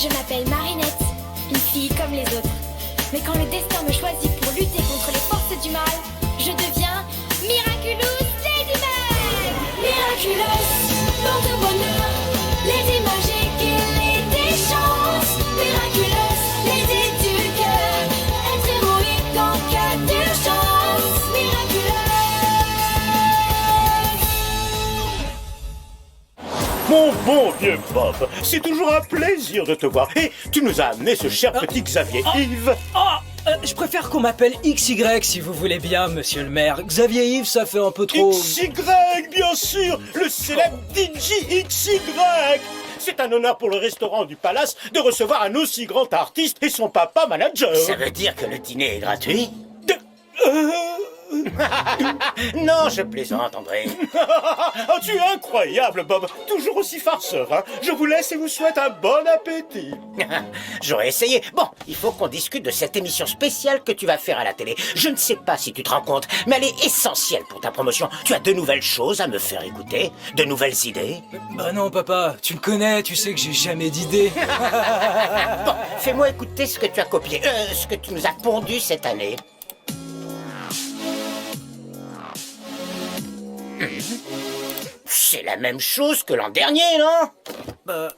Je m'appelle Marinette, une fille comme les autres. Mais quand le destin me choisit pour lutter contre les forces du mal, je deviens Miraculous Ladybug. Miraculous, porte de bonheur, Lady magique et Lady chance. Miraculous, Lady du cœur, être héroïque en cas d'urgence. Miraculous. Mon bon vieux Bob, c'est toujours un plaisir de te voir. Et tu nous as amené ce cher petit Xavier Yves. Je préfère qu'on m'appelle XY si vous voulez bien, monsieur le maire. Xavier Yves, ça fait un peu trop... XY, bien sûr, le célèbre DJ XY. C'est un honneur pour le restaurant du Palace de recevoir un aussi grand artiste et son papa manager. Ça veut dire que le dîner est gratuit? Non, je plaisante, André. Oh, tu es incroyable, Bob. Toujours aussi farceur, hein. Je vous laisse et vous souhaite un bon appétit. J'aurais essayé. Bon, il faut qu'on discute de cette émission spéciale que tu vas faire à la télé. Je ne sais pas si tu te rends compte, mais elle est essentielle pour ta promotion. Tu as de nouvelles choses à me faire écouter, de nouvelles idées. Bah non, papa, tu me connais, tu sais que j'ai jamais d'idée. Bon, fais-moi écouter ce que tu as copié, ce que tu nous as pondu cette année. C'est la même chose que l'an dernier, non? Bah...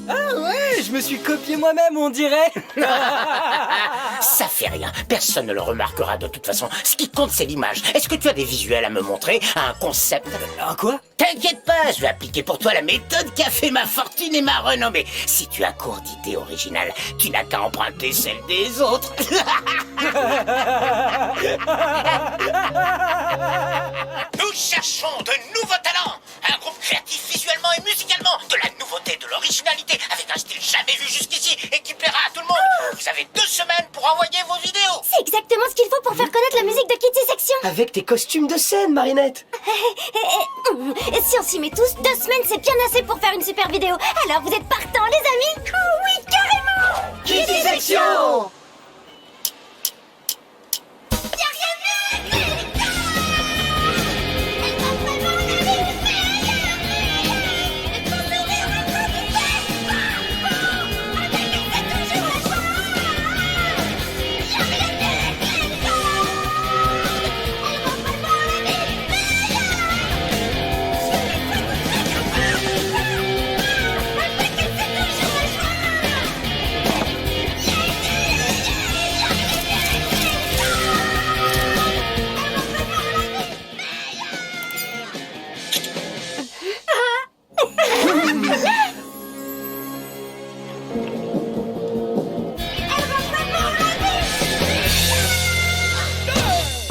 Ah ouais, je me suis copié moi-même, on dirait. Ça fait rien, personne ne le remarquera de toute façon. Ce qui compte, c'est l'image. Est-ce que tu as des visuels à me montrer? Un concept? Un quoi? T'inquiète pas, je vais appliquer pour toi la méthode qui a fait ma fortune et ma renommée. Si tu as court d'idées originales, tu n'as qu'à emprunter celles des autres. Nous cherchons de nouveaux talents. Un groupe créatif visuellement et musicalement. De la nouveauté, de l'originalité, avec un style jamais vu jusqu'ici et qui plaira à tout le monde. Vous avez 2 semaines pour envoyer vos vidéos. C'est exactement ce qu'il faut pour faire connaître la musique de Kitty Section. Avec tes costumes de scène, Marinette. Si on s'y met tous, 2 semaines c'est bien assez pour faire une super vidéo. Alors vous êtes partants les amis? Oh oui, carrément. Kitty Section.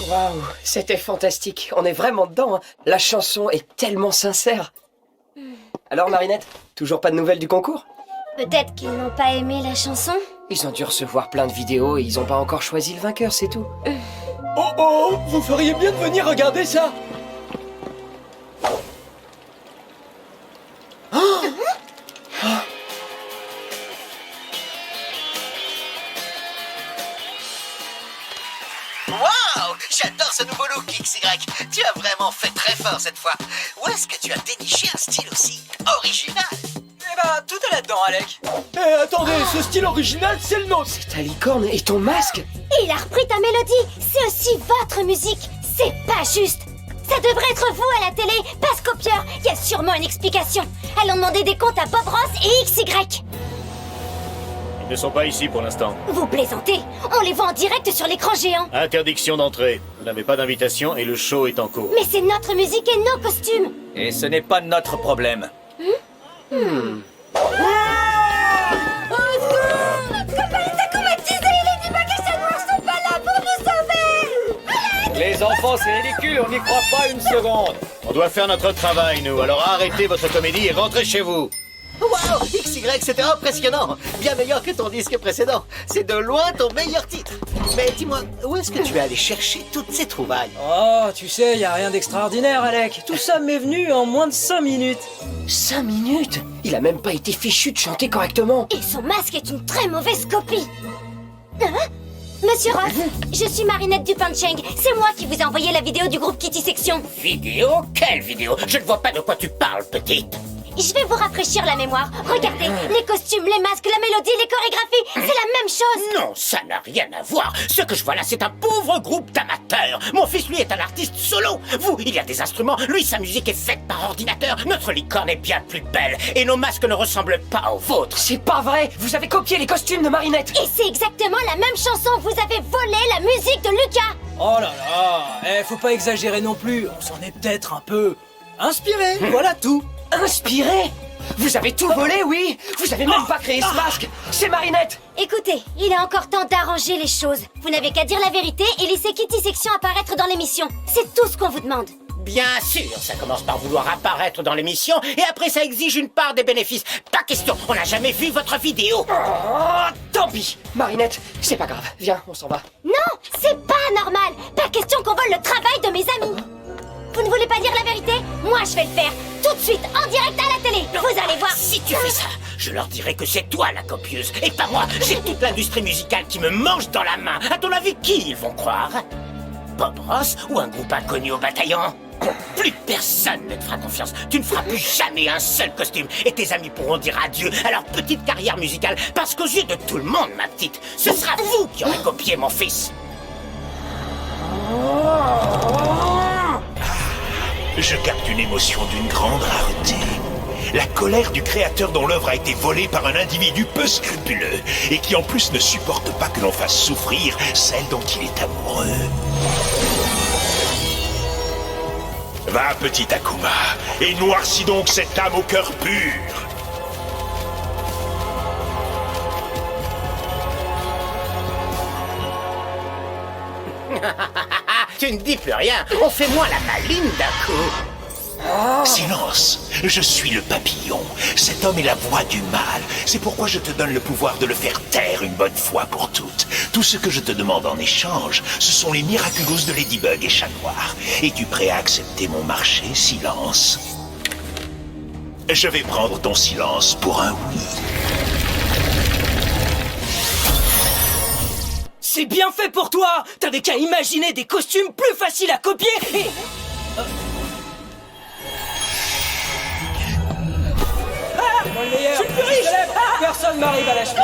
Waouh, c'était fantastique. On est vraiment dedans, hein. La chanson est tellement sincère. Alors Marinette, toujours pas de nouvelles du concours? Peut-être qu'ils n'ont pas aimé la chanson. Ils ont dû recevoir plein de vidéos et ils ont pas encore choisi le vainqueur, c'est tout. Oh, vous feriez bien de venir regarder ça. Waouh, j'adore ce nouveau look, XY. Tu as vraiment fait très fort cette fois. Où est-ce que tu as déniché un style aussi original? Eh ben, tout est là-dedans, Alec. Eh, attendez, ce style original, c'est le nôtre. Ta licorne et ton masque. Il a repris ta mélodie. C'est aussi votre musique. C'est pas juste. Ça devrait être vous à la télé, pas ce copieur. Il y a sûrement une explication. Allons demander des comptes à Bob Ross et XY. Ils ne sont pas ici pour l'instant. Vous plaisantez? On les voit en direct sur l'écran géant. Interdiction d'entrée. Vous n'avez pas d'invitation et le show est en cours. Mais c'est notre musique et nos costumes. Et ce n'est pas notre problème. Les enfants, c'est ridicule, on n'y croit pas une seconde. On doit faire notre travail, nous. Alors arrêtez votre comédie et rentrez chez vous. Waouh, XY, c'était impressionnant. Bien meilleur que ton disque précédent. C'est de loin ton meilleur titre. Mais dis-moi, où est-ce que tu es allé chercher toutes ces trouvailles? Oh, tu sais, y a rien d'extraordinaire, Alec. Tout ça m'est venu en moins de 5 minutes. 5 minutes? Il a même pas été fichu de chanter correctement. Et son masque est une très mauvaise copie. Hein? Monsieur Ross, je suis Marinette Dupin-Cheng. C'est moi qui vous ai envoyé la vidéo du groupe Kitty Section. Vidéo? Quelle vidéo? Je ne vois pas de quoi tu parles, petite. Je vais vous rafraîchir la mémoire. Regardez, les costumes, les masques, la mélodie, les chorégraphies, c'est la même chose. Non, ça n'a rien à voir. Ce que je vois là, c'est un pauvre groupe d'amateurs. Mon fils, lui, est un artiste solo. Vous, il y a des instruments. Lui, sa musique est faite par ordinateur. Notre licorne est bien plus belle. Et nos masques ne ressemblent pas aux vôtres. C'est pas vrai. Vous avez copié les costumes de Marinette. Et c'est exactement la même chanson. Vous avez volé la musique de Lucas. Oh là là, faut pas exagérer non plus, on s'en est peut-être un peu inspiré, voilà tout. Inspiré? Vous avez tout volé, oui. Vous avez même pas créé ce masque. C'est Marinette. Écoutez, il est encore temps d'arranger les choses. Vous n'avez qu'à dire la vérité et laisser Kitty Section apparaître dans l'émission. C'est tout ce qu'on vous demande. Bien sûr, ça commence par vouloir apparaître dans l'émission et après ça exige une part des bénéfices. Pas question, on n'a jamais vu votre vidéo. Oh, tant pis. Marinette, c'est pas grave. Viens, on s'en va. Non, c'est pas normal. Pas question qu'on vole le travail de mes amis. Vous ne voulez pas dire la vérité? Moi, je vais le faire. Tout de suite, en direct à la télé. Vous allez voir. Si tu fais ça, je leur dirai que c'est toi la copieuse et pas moi. J'ai toute l'industrie musicale qui me mange dans la main. À ton avis, qui ils vont croire? Bob Ross ou un groupe inconnu au bataillon? Plus personne ne te fera confiance. Tu ne feras plus jamais un seul costume et tes amis pourront dire adieu à leur petite carrière musicale parce qu'aux yeux de tout le monde, ma petite, ce sera vous qui aurez copié mon fils. Je capte une émotion d'une grande rareté. La colère du créateur dont l'œuvre a été volée par un individu peu scrupuleux et qui en plus ne supporte pas que l'on fasse souffrir celle dont il est amoureux. Va, petit Akuma, et noircis donc cette âme au cœur pur. Tu ne dis plus rien. On fait moins la maline d'un coup. Silence, je suis le papillon. Cet homme est la voix du mal. C'est pourquoi je te donne le pouvoir de le faire taire une bonne fois pour toutes. Tout ce que je te demande en échange, ce sont les Miraculous de Ladybug et Chat Noir. Es-tu prêt à accepter mon marché, Silence? Je vais prendre ton silence pour un oui. C'est bien fait pour toi. T'avais qu'à imaginer des costumes plus faciles à copier et... Moi le meilleur. Je suis le plus riche. Personne m'arrive à la cheville.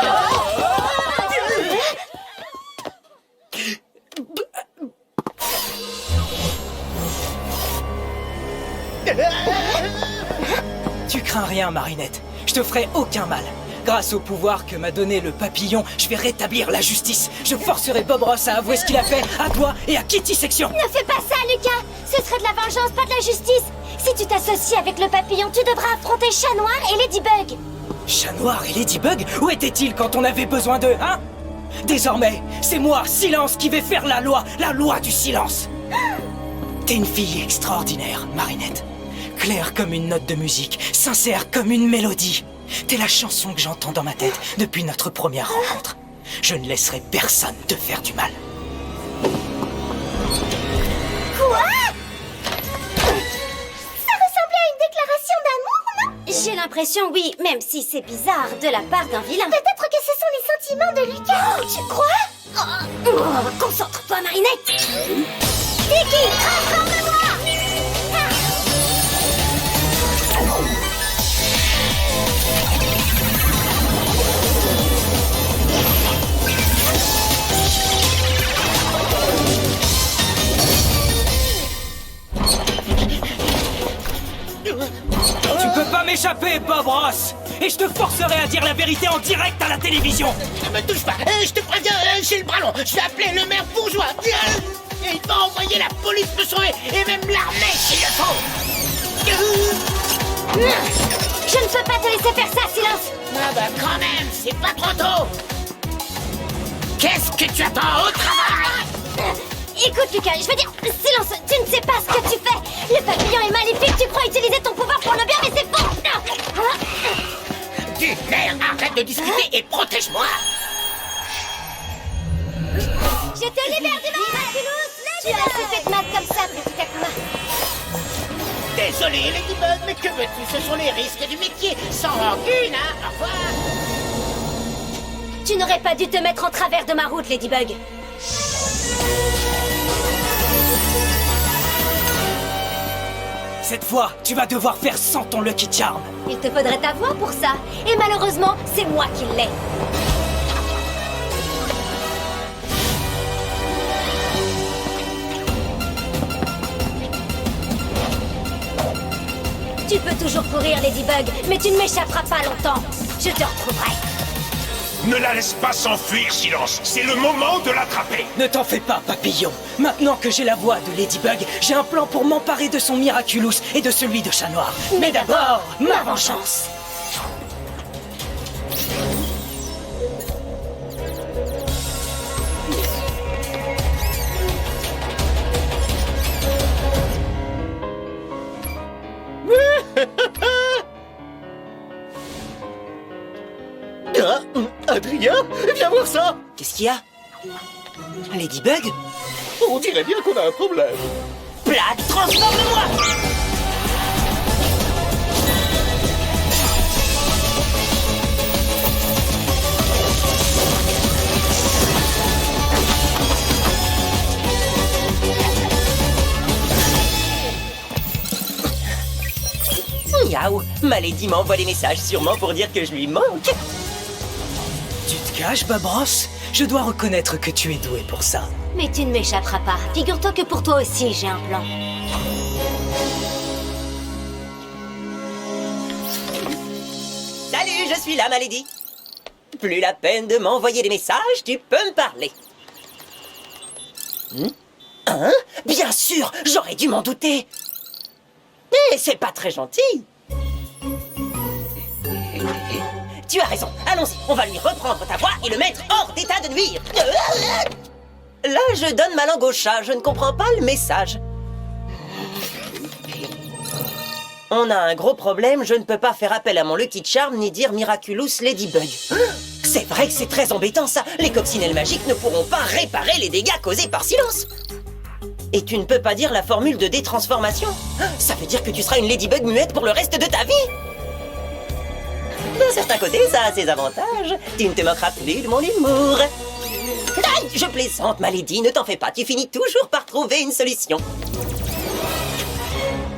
Tu crains rien, Marinette. Je te ferai aucun mal. Grâce au pouvoir que m'a donné le papillon, je vais rétablir la justice. Je forcerai Bob Ross à avouer ce qu'il a fait à toi et à Kitty Section. Ne fais pas ça, Lucas. Ce serait de la vengeance, pas de la justice. Si tu t'associes avec le papillon, tu devras affronter Chat Noir et Ladybug. Chat Noir et Ladybug, où étaient-ils quand on avait besoin d'eux, hein? Désormais, c'est moi, Silence, qui vais faire la loi du silence. T'es une fille extraordinaire, Marinette. Claire comme une note de musique, sincère comme une mélodie. T'es la chanson que j'entends dans ma tête depuis notre première rencontre. Je ne laisserai personne te faire du mal. Quoi? Ça ressemblait à une déclaration d'amour, non? J'ai l'impression, oui, même si c'est bizarre de la part d'un vilain. Peut-être que ce sont les sentiments de Lucas. Oh, tu crois? Concentre-toi, Marinette. Tiki, transforme-moi! Tu peux pas m'échapper, Bob Ross! Et je te forcerai à dire la vérité en direct à la télévision! Ne me touche pas. Je te préviens, j'ai le bras long. Je vais appeler le maire bourgeois. Et il va envoyer la police me sauver et même l'armée s'il le faut. Je ne peux pas te laisser faire ça, Silence. Ah bah quand même, c'est pas trop tôt. Qu'est-ce que tu attends au travail? Écoute, Lucas, je veux dire, Silence, tu ne sais pas ce que tu fais. Le papillon est maléfique, tu crois utiliser ton pouvoir pour le bien, mais c'est faux. Du nerf, arrête de discuter et protège-moi. Je te libère du Miraculous. Tu as assez fait de mal comme ça, petit Akuma. Désolé, Ladybug, mais que veux-tu? Ce sont les risques du métier. Sans rancune, hein? Au revoir. Tu n'aurais pas dû te mettre en travers de ma route, Ladybug. Cette fois, tu vas devoir faire sans ton Lucky Charm. Il te faudrait ta voix pour ça. Et malheureusement, c'est moi qui l'ai. Tu peux toujours courir, Ladybug, mais tu ne m'échapperas pas longtemps. Je te retrouverai. Ne la laisse pas s'enfuir, Silence. C'est le moment de l'attraper. Ne t'en fais pas, papillon. Maintenant que j'ai la voix de Ladybug, j'ai un plan pour m'emparer de son Miraculous et de celui de Chat Noir. Mais d'abord, ma vengeance. Adrien, viens voir ça. Qu'est-ce qu'il y a? Ladybug? On dirait bien qu'on a un problème. Plaque, transforme-moi! Miaou, ma Lady m'envoie des messages sûrement pour dire que je lui manque. Tu te caches, Babros? Je dois reconnaître que tu es doué pour ça. Mais tu ne m'échapperas pas. Figure-toi que pour toi aussi, j'ai un plan. Salut, je suis là, ma Lady. Plus la peine de m'envoyer des messages, tu peux me parler. Hein? Bien sûr, j'aurais dû m'en douter. Mais c'est pas très gentil. Tu as raison, allons-y, on va lui reprendre ta voix et le mettre hors d'état de nuire. Là, je donne ma langue au chat, je ne comprends pas le message. On a un gros problème, je ne peux pas faire appel à mon Lucky Charm ni dire Miraculous Ladybug. C'est vrai que c'est très embêtant ça, les coccinelles magiques ne pourront pas réparer les dégâts causés par Silence. Et tu ne peux pas dire la formule de détransformation? Ça veut dire que tu seras une Ladybug muette pour le reste de ta vie? D'un certain côté, ça a ses avantages. Tu ne te moqueras plus de mon humour. Aïe, je plaisante, ma Lady, ne t'en fais pas, tu finis toujours par trouver une solution.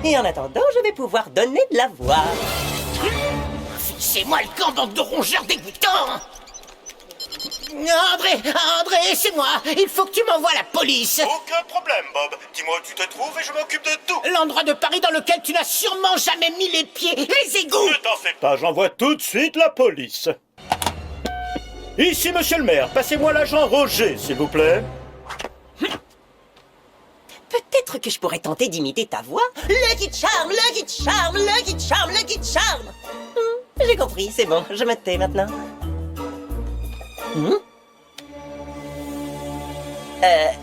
Et en attendant, je vais pouvoir donner de la voix. C'est moi le camp, bande de rongeurs dégoûtants. André, c'est moi. Il faut que tu m'envoies la police. Aucun problème, Bob. Dis-moi où tu te trouves et je m'occupe de tout. L'endroit de Paris dans lequel tu n'as sûrement jamais mis les pieds. Les égouts. Ne t'en fais pas, j'envoie tout de suite la police. Ici, monsieur le maire, passez-moi l'agent Roger, s'il vous plaît. Peut-être que je pourrais tenter d'imiter ta voix. Lucky Charm, Lucky Charm, Lucky Charm, Lucky Charm. J'ai compris, c'est bon, je me tais maintenant.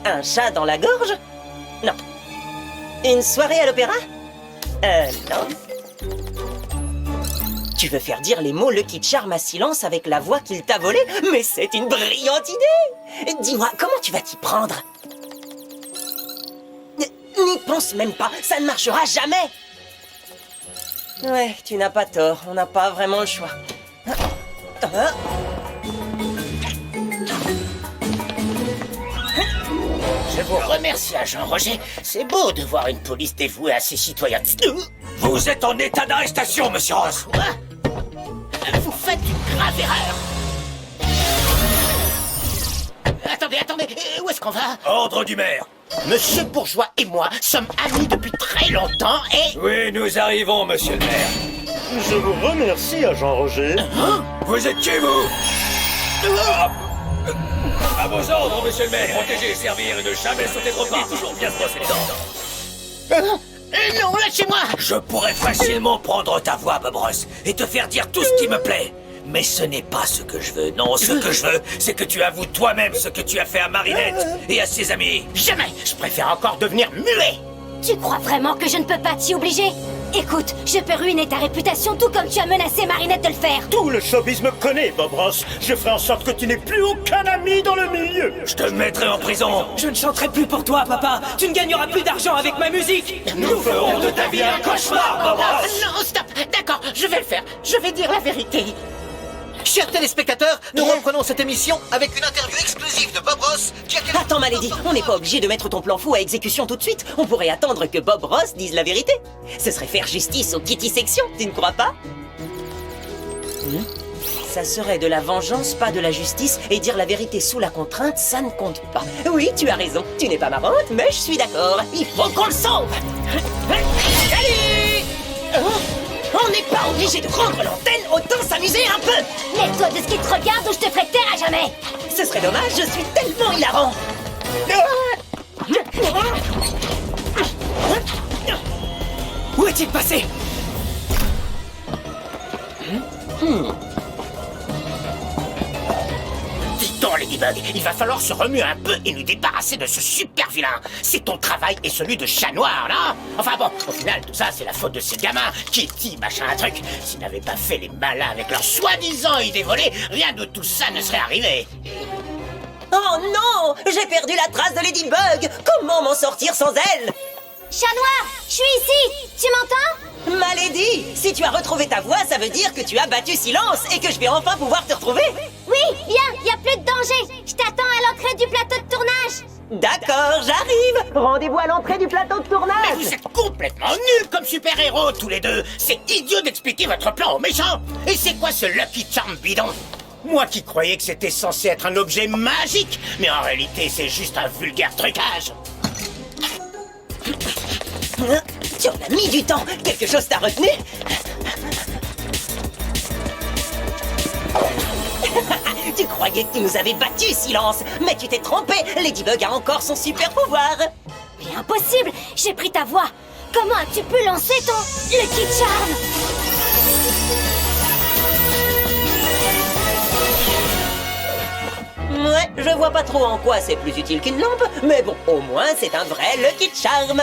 Un chat dans la gorge? Non. Une soirée à l'opéra? Non. Tu veux faire dire les mots Lucky Charm à Silence avec la voix qu'il t'a volée? Mais c'est une brillante idée! Dis-moi, comment tu vas t'y prendre? N'y pense même pas, ça ne marchera jamais! Ouais, tu n'as pas tort, on n'a pas vraiment le choix. Je vous remercie, agent Roger. C'est beau de voir une police dévouée à ses citoyens. Vous êtes en état d'arrestation, monsieur Ross. Quoi? Vous faites une grave erreur. Attendez, où est-ce qu'on va? Ordre du maire. Monsieur Bourgeois et moi sommes amis depuis très longtemps et... Oui, nous arrivons, monsieur le maire. Je vous remercie, agent Roger. Vous êtes qui, vous? À vos ordres, monsieur le maire. Protéger, servir et ne jamais sauter trop vite. Toujours bien se brosser les dents. Non, lâchez-moi! Je pourrais facilement prendre ta voix, Bob Ross, et te faire dire tout ce qui me plaît. Mais ce n'est pas ce que je veux. Non, ce que je veux, c'est que tu avoues toi-même ce que tu as fait à Marinette et à ses amis. Jamais! Je préfère encore devenir muet! Tu crois vraiment que je ne peux pas t'y obliger? Écoute, je peux ruiner ta réputation tout comme tu as menacé Marinette de le faire. Tout le showbiz me connaît, Bob Ross. Je ferai en sorte que tu n'aies plus aucun ami dans le milieu. Je te mettrai en prison. Je ne chanterai plus pour toi, papa. Tu ne gagneras plus d'argent avec ma musique. Nous ferons de ta vie un cauchemar, Bob Ross. Non, stop! D'accord, je vais le faire. Je vais dire la vérité. Chers téléspectateurs, nous reprenons cette émission avec une interview exclusive de Bob Ross qui a... Attends, Malady, on n'est pas obligé de mettre ton plan fou à exécution tout de suite. On pourrait attendre que Bob Ross dise la vérité. Ce serait faire justice aux Kitty Section, tu ne crois pas? Ça serait de la vengeance, pas de la justice, et dire la vérité sous la contrainte, ça ne compte pas. Oui, tu as raison, tu n'es pas marrante, mais je suis d'accord. Il faut qu'on le sauve. Salut! On n'est pas obligé de rendre l'antenne, autant s'amuser un peu. Mets-toi de ce qui te regarde ou je te ferai taire à jamais. Ce serait dommage, je suis tellement hilarant. Où est-il passé? Dis donc, Ladybug, il va falloir se remuer un peu et nous débarrasser de ce super vilain. C'est ton travail et celui de chat noir, là. Enfin bon, au final, tout ça, c'est la faute de ces gamins. Kitty, machin, un truc. S'ils n'avaient pas fait les malins avec leur soi-disant idée volée, rien de tout ça ne serait arrivé. Oh non! J'ai perdu la trace de Ladybug! Comment m'en sortir sans elle? Chat noir, je suis ici. Tu m'entends? Malady! Si tu as retrouvé ta voix, ça veut dire que tu as battu Silence et que je vais enfin pouvoir te retrouver! Oui, viens, y a plus de danger. Je t'attends à l'entrée du plateau de tournage. D'accord, j'arrive! Rendez-vous à l'entrée du plateau de Mais tournage! vous êtes complètement nuls comme super-héros, tous les deux. C'est idiot d'expliquer votre plan aux méchants. Et c'est quoi ce Lucky Charm bidon? Moi qui croyais que c'était censé être un objet magique, mais en réalité, c'est juste un vulgaire trucage. Tu en as mis du temps! Quelque chose t'a retenu? Tu croyais que tu nous avais battus, Silence! Mais tu t'es trompé! Ladybug a encore son super pouvoir! Mais impossible, j'ai pris ta voix. Comment as-tu pu lancer ton Lucky Charm? Ouais, je vois pas trop en quoi c'est plus utile qu'une lampe, mais bon, au moins c'est un vrai Lucky Charm!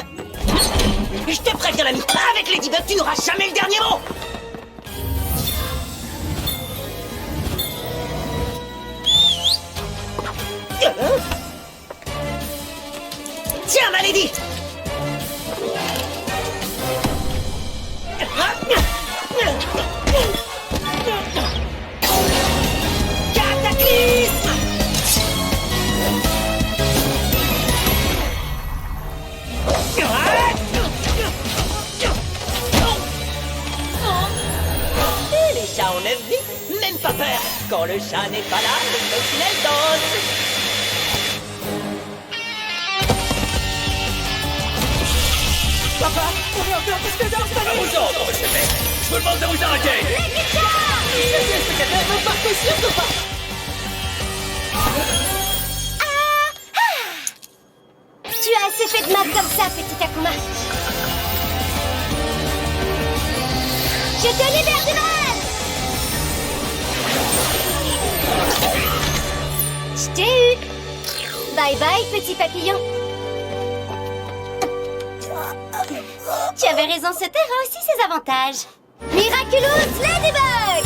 Je te préviens, l'ami, avec Ladybug, tu n'auras jamais le dernier mot! Tiens, Malady! Cataclysme! Et les chats ont 9 vies, même pas peur. Quand le chat n'est pas là, le coccinelle danse. Papa, on est encore plus que danse, À vos ordres, monsieur Beck. Je vous demande de vous arrêter. Ne partez surtout pas. Tu as assez fait de mal comme ça, petit Akuma. Je te libère du mal. Je t'ai eu. Bye bye, petit papillon. Tu avais raison, ce terrain a aussi ses avantages. Miraculous Ladybug!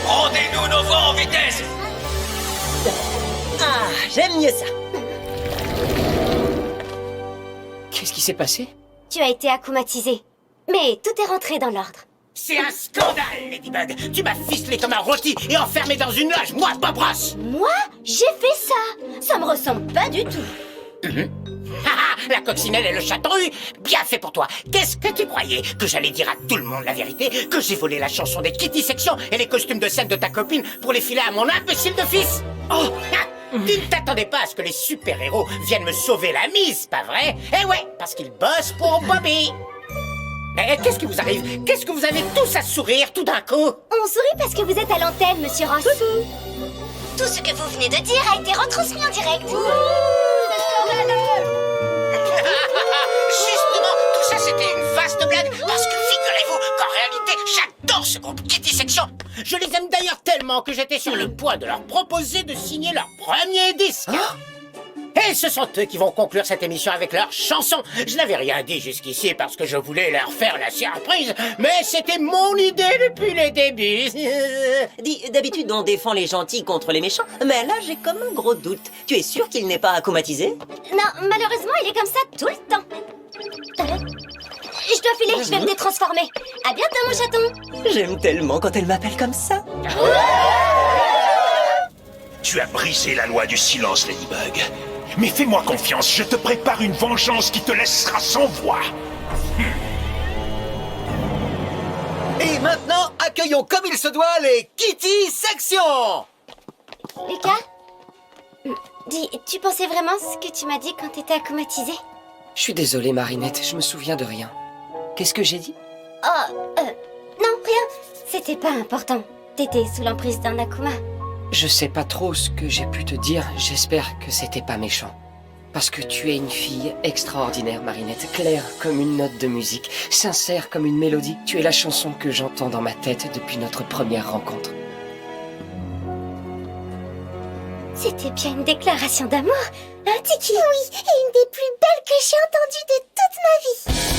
Rendez-nous nos voix en vitesse. Ah, j'aime mieux ça. Qu'est-ce qui s'est passé? Tu as été akumatisé. Mais tout est rentré dans l'ordre. C'est un scandale, Ladybug. Tu m'as ficelé comme un rôti et enfermé dans une loge, moi, Bob Ross. Moi, j'ai fait ça. Ça me ressemble pas du tout. Haha, la coccinelle et le chatouille, bien fait pour toi. Qu'est-ce que tu croyais? Que j'allais dire à tout le monde la vérité? Que j'ai volé la chanson des Kitty Section et les costumes de scène de ta copine pour les filer à mon imbécile de fils? Oh, tu ne t'attendais pas à ce que les super-héros viennent me sauver la mise, pas vrai? Eh ouais, parce qu'ils bossent pour Bobby. Eh, qu'est-ce qui vous arrive? Qu'est-ce que vous avez tous à sourire tout d'un coup? On sourit parce que vous êtes à l'antenne, monsieur Ross. Tout ce que vous venez de dire a été retransmis en direct. Justement, tout ça c'était une vaste blague parce que figurez-vous qu'en réalité j'adore ce groupe Kitty Section. Je les aime d'ailleurs tellement que j'étais sur le point de leur proposer de signer leur premier disque. Et ce sont eux qui vont conclure cette émission avec leur chanson. Je n'avais rien dit jusqu'ici parce que je voulais leur faire la surprise, mais c'était mon idée depuis le début. Dis, d'habitude on défend les gentils contre les méchants, mais là j'ai comme un gros doute. Tu es sûr qu'il n'est pas akumatisé? Non, malheureusement, il est comme ça tout le temps. Je dois filer, je vais me détransformer. À bientôt, mon chaton. J'aime tellement quand elle m'appelle comme ça. Tu as brisé la loi du silence, Ladybug. Mais fais-moi confiance, je te prépare une vengeance qui te laissera sans voix. Et maintenant, accueillons comme il se doit les Kitty Section. Lucas, dis, tu pensais vraiment ce que tu m'as dit quand t'étais acclimatisé? Je suis désolé, Marinette, je me souviens de rien. Qu'est-ce que j'ai dit? Oh, non, rien. C'était pas important. T'étais sous l'emprise d'un Akuma. Je sais pas trop ce que j'ai pu te dire, j'espère que c'était pas méchant. Parce que tu es une fille extraordinaire, Marinette, claire comme une note de musique, sincère comme une mélodie. Tu es la chanson que j'entends dans ma tête depuis notre première rencontre. C'était bien une déclaration d'amour, hein, Tiki? Oui, et une des plus belles que j'ai entendues de toute ma vie.